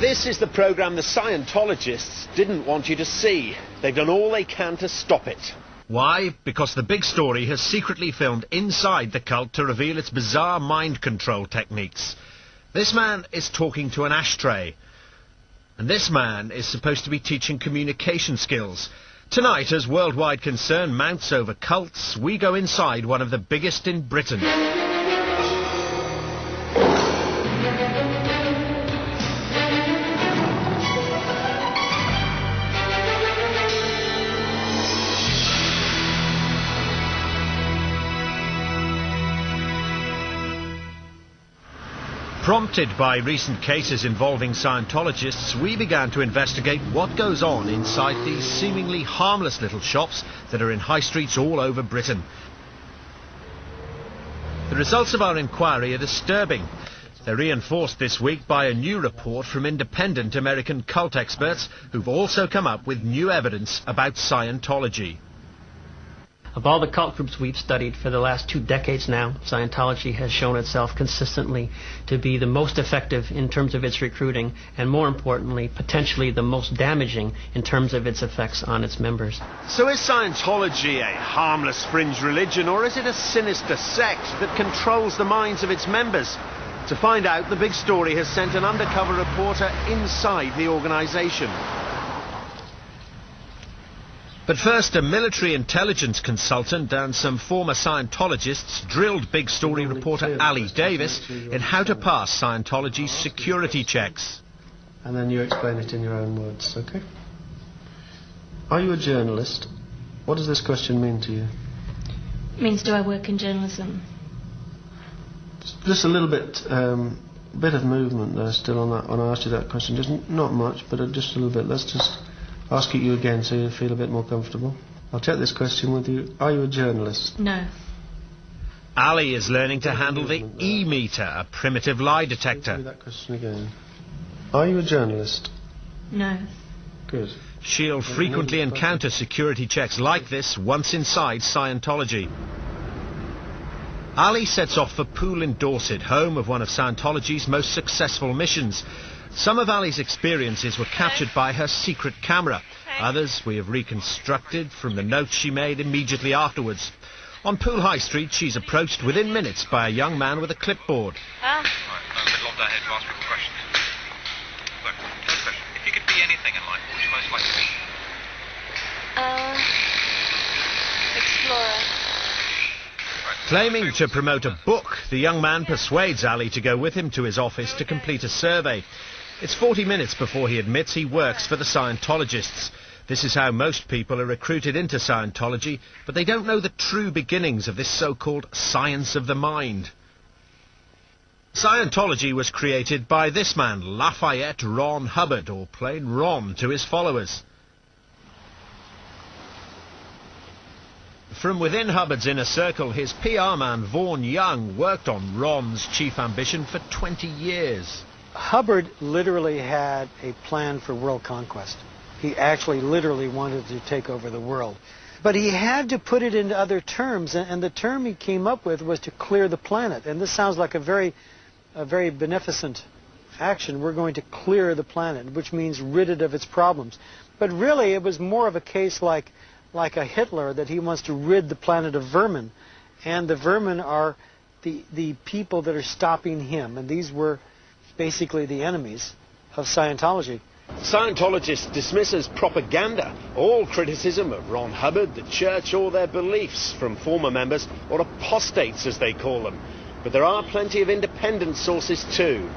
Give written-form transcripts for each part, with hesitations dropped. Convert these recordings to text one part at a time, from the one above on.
This is the programme the Scientologists didn't want you to see. They've done all they can to stop it. Why? Because the big story has secretly filmed inside the cult to reveal its bizarre mind control techniques. This man is talking to an ashtray. And this man is supposed to be teaching communication skills. Tonight, as worldwide concern mounts over cults, we go inside one of the biggest in Britain. Prompted by recent cases involving Scientologists, we began to investigate what goes on inside these seemingly harmless little shops that are in high streets all over Britain. The results of our inquiry are disturbing. They're reinforced this week by a new report from independent American cult experts who've also come up with new evidence about Scientology. Of all the cult groups we've studied for the last 2 decades now, Scientology has shown itself consistently to be the most effective in terms of its recruiting, and more importantly, potentially the most damaging in terms of its effects on its members. So is Scientology a harmless fringe religion, or is it a sinister sect that controls the minds of its members? To find out, the big story has sent an undercover reporter inside the organisation. But first, a military intelligence consultant and some former Scientologists drilled big story reporter Ali Davis in how to pass Scientology's security checks. And then you explain it in your own words, okay? Are you a journalist? What does this question mean to you? It means, do I work in journalism? Just a little bit of movement there still on that when I asked you that question. Just not much, but just a little bit. Let's just ask it you again so you feel a bit more comfortable. I'll check this question with you. Are you a journalist? No. Ali is learning to handle the E-meter, a primitive lie detector. That question again. Are you a journalist? No. Good. She'll frequently encounter security checks like this once inside Scientology. Ali sets off for Poole in Dorset, home of one of Scientology's most successful missions. Some of Ali's experiences were captured by her secret camera. Others we have reconstructed from the notes she made immediately afterwards. On Poole High Street, she's approached within minutes by a young man with a clipboard. Right, a little off that head to ask people questions. Look, first question. If you could be anything in life, what would you most like to be? Explorer. Claiming to promote a book, the young man persuades Ali to go with him to his office to complete a survey. It's 40 minutes before he admits he works for the Scientologists. This is how most people are recruited into Scientology, but they don't know the true beginnings of this so-called science of the mind. Scientology was created by this man, Lafayette Ron Hubbard, or plain Ron to his followers. From within Hubbard's inner circle, his PR man, Vaughan Young, worked on Ron's chief ambition for 20 years. Hubbard literally had a plan for world conquest. He actually literally wanted to take over the world. But he had to put it into other terms, and the term he came up with was to clear the planet. And this sounds like a very beneficent action. We're going to clear the planet, which means rid it of its problems. But really, it was more of a case like a Hitler, that he wants to rid the planet of vermin. And the vermin are the people that are stopping him. And these were basically the enemies of Scientology. Scientologists dismiss as propaganda all criticism of Ron Hubbard, the church, or their beliefs from former members, or apostates as they call them. But there are plenty of independent sources too.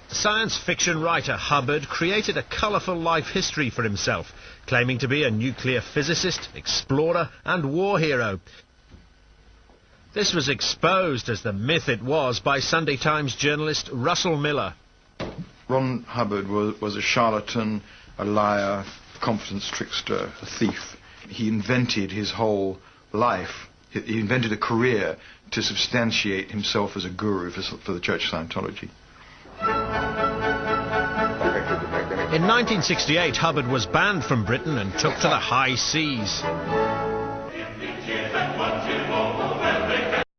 Science fiction writer Hubbard created a colourful life history for himself, claiming to be a nuclear physicist, explorer and war hero. This was exposed as the myth it was by Sunday Times journalist Russell Miller. Ron Hubbard was a charlatan, a liar, a confidence trickster, a thief. He invented his whole life. He invented a career to substantiate himself as a guru for the Church of Scientology. In 1968, Hubbard was banned from Britain and took to the high seas.